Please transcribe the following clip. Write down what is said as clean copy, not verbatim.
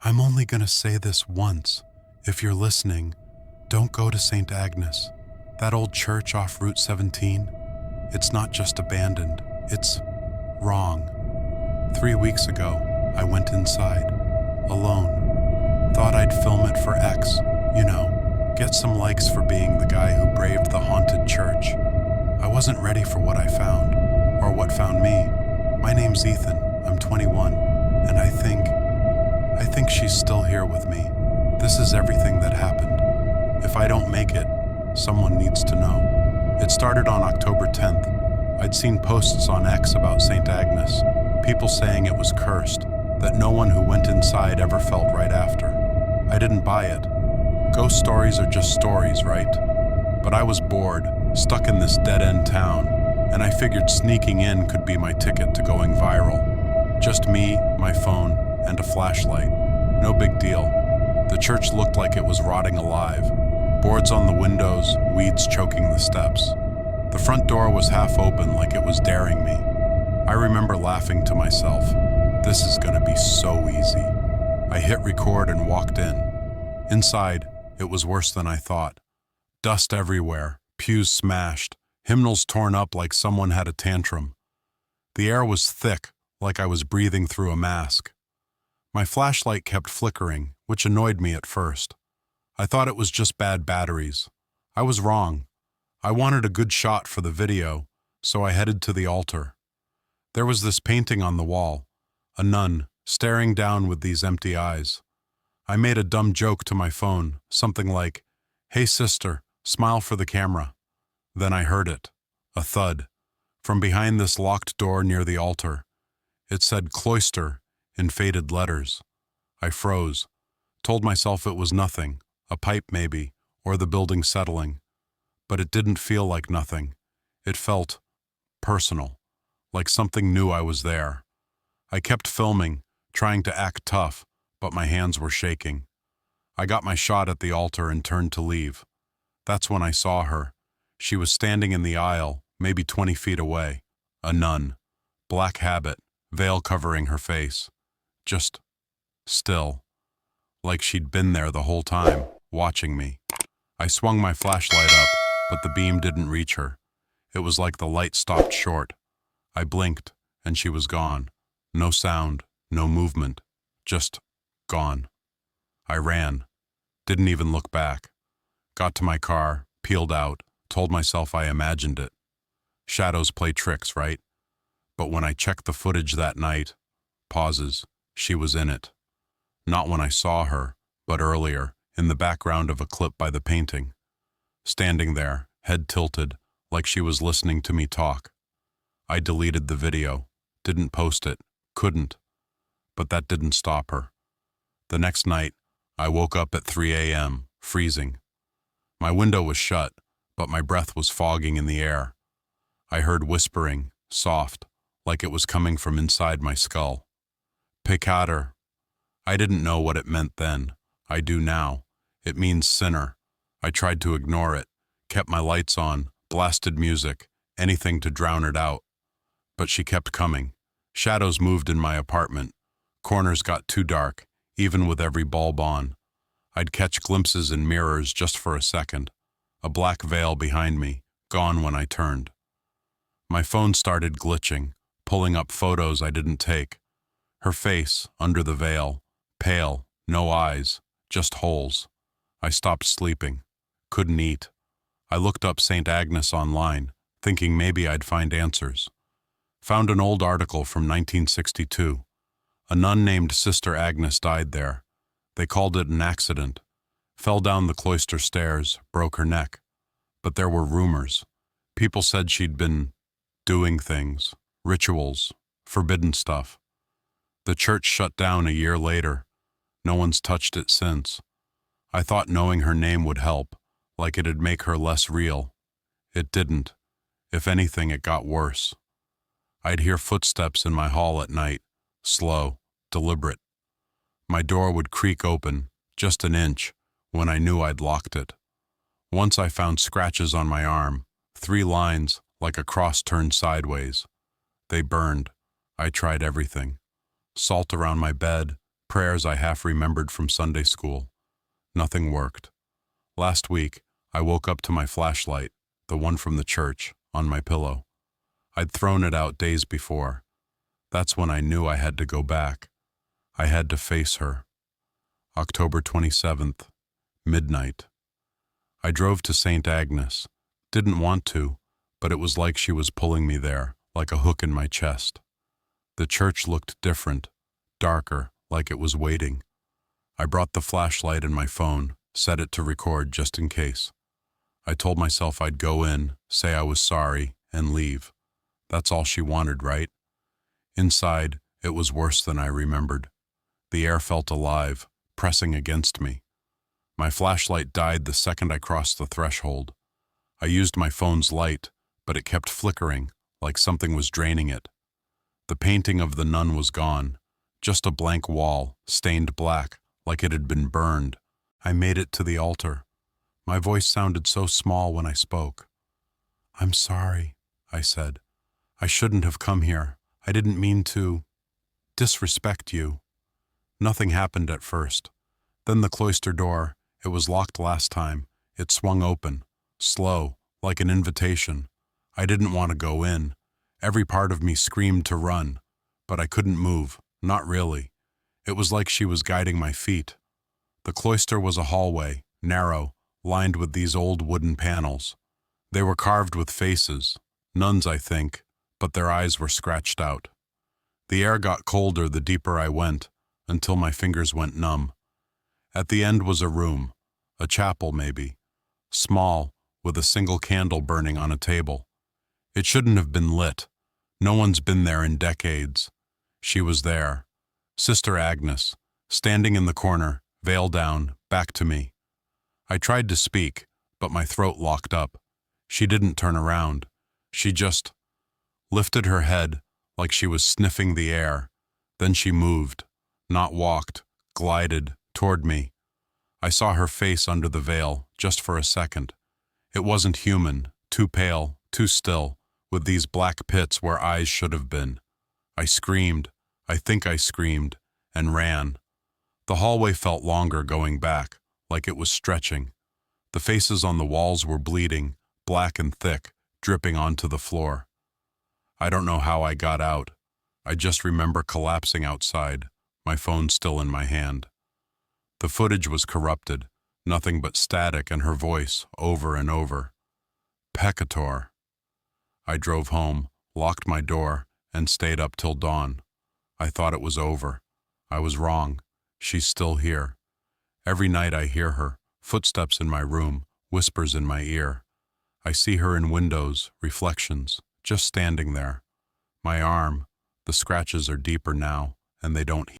I'm only gonna say this once. If you're listening, don't go to St. Agnes. That old church off Route 17, it's not just abandoned, it's wrong. 3 weeks ago, I went inside, alone. Thought I'd film it for X, get some likes for being the guy who braved the haunted church. I wasn't ready for what I found, or what found me. My name's Ethan, I'm 21, and I think she's still here with me. This is everything that happened. If I don't make it, someone needs to know. It started on October 10th. I'd seen posts on X about St. Agnes, people saying it was cursed, that no one who went inside ever felt right after. I didn't buy it. Ghost stories are just stories, right? But I was bored, stuck in this dead-end town, and I figured sneaking in could be my ticket to going viral. Just me, my phone, and a flashlight. No big deal. The church looked like it was rotting alive. Boards on the windows, weeds choking the steps. The front door was half open like it was daring me. I remember laughing to myself. This is gonna be so easy. I hit record and walked in. Inside, it was worse than I thought. Dust everywhere, pews smashed, hymnals torn up like someone had a tantrum. The air was thick, like I was breathing through a mask. My flashlight kept flickering, which annoyed me at first. I thought it was just bad batteries. I was wrong. I wanted a good shot for the video, so I headed to the altar. There was this painting on the wall, a nun, staring down with these empty eyes. I made a dumb joke to my phone, something like, "Hey sister, smile for the camera." Then I heard it, a thud, from behind this locked door near the altar. It said cloister in faded letters. I froze, told myself it was nothing, a pipe maybe, or the building settling. But it didn't feel like nothing. It felt personal, like something knew I was there. I kept filming, trying to act tough, but my hands were shaking. I got my shot at the altar and turned to leave. That's when I saw her. She was standing in the aisle, maybe 20 feet away. A nun. Black habit, veil covering her face. Just still. Like she'd been there the whole time, watching me. I swung my flashlight up, but the beam didn't reach her. It was like the light stopped short. I blinked, and she was gone. No sound, no movement, just gone. I ran, didn't even look back. Got to my car, peeled out, told myself I imagined it. Shadows play tricks, right? But when I checked the footage that night, pauses, she was in it. Not when I saw her, but earlier, in the background of a clip by the painting. Standing there, head tilted, like she was listening to me talk. I deleted the video, didn't post it, couldn't. But that didn't stop her. The next night, I woke up at 3 a.m., freezing. My window was shut, but my breath was fogging in the air. I heard whispering, soft, like it was coming from inside my skull. Peccator. I didn't know what it meant then. I do now. It means sinner. I tried to ignore it, kept my lights on, blasted music, anything to drown it out. But she kept coming. Shadows moved in my apartment. Corners got too dark, even with every bulb on. I'd catch glimpses in mirrors just for a second. A black veil behind me, gone when I turned. My phone started glitching, pulling up photos I didn't take. Her face, under the veil, pale, no eyes, just holes. I stopped sleeping, couldn't eat. I looked up St. Agnes online, thinking maybe I'd find answers. Found an old article from 1962. A nun named Sister Agnes died there. They called it an accident. Fell down the cloister stairs, broke her neck. But there were rumors. People said she'd been doing things, rituals, forbidden stuff. The church shut down a year later. No one's touched it since. I thought knowing her name would help, like it'd make her less real. It didn't. If anything, it got worse. I'd hear footsteps in my hall at night, slow, deliberate. My door would creak open, just an inch, when I knew I'd locked it. Once I found scratches on my arm, 3 lines, like a cross turned sideways. They burned. I tried everything. Salt around my bed, Prayers I half remembered from Sunday school. Nothing worked. Last week, I woke up to my flashlight, the one from the church, on my pillow. I'd thrown it out days before. That's when I knew I had to go back. I had to face her. October 27th, midnight. I drove to St. Agnes. Didn't want to, but it was like she was pulling me there, like a hook in my chest. The church looked different, darker, like it was waiting. I brought the flashlight and my phone, set it to record just in case. I told myself I'd go in, say I was sorry, and leave. That's all she wanted, right? Inside, it was worse than I remembered. The air felt alive, pressing against me. My flashlight died the second I crossed the threshold. I used my phone's light, but it kept flickering, like something was draining it. The painting of the nun was gone, just a blank wall, stained black, like it had been burned. I made it to the altar. My voice sounded so small when I spoke. "I'm sorry," I said. "I shouldn't have come here. I didn't mean to disrespect you." Nothing happened at first. Then the cloister door, it was locked last time, it swung open, slow, like an invitation. I didn't want to go in. Every part of me screamed to run, but I couldn't move, not really. It was like she was guiding my feet. The cloister was a hallway, narrow, lined with these old wooden panels. They were carved with faces, nuns I think, but their eyes were scratched out. The air got colder the deeper I went, until my fingers went numb. At the end was a room, a chapel maybe, small, with a single candle burning on a table. It shouldn't have been lit. No one's been there in decades. She was there, Sister Agnes, standing in the corner, veil down, back to me. I tried to speak, but my throat locked up. She didn't turn around. She just lifted her head, like she was sniffing the air. Then she moved, not walked, glided, toward me. I saw her face under the veil, just for a second. It wasn't human, too pale, too still, with these black pits where eyes should have been. I screamed, I think I screamed, and ran. The hallway felt longer going back, like it was stretching. The faces on the walls were bleeding, black and thick, dripping onto the floor. I don't know how I got out. I just remember collapsing outside, my phone still in my hand. The footage was corrupted, nothing but static and her voice, over and over. Peccator. I drove home, locked my door, and stayed up till dawn. I thought it was over. I was wrong. She's still here. Every night I hear her, footsteps in my room, whispers in my ear. I see her in windows, reflections, just standing there. My arm, the scratches are deeper now, and they don't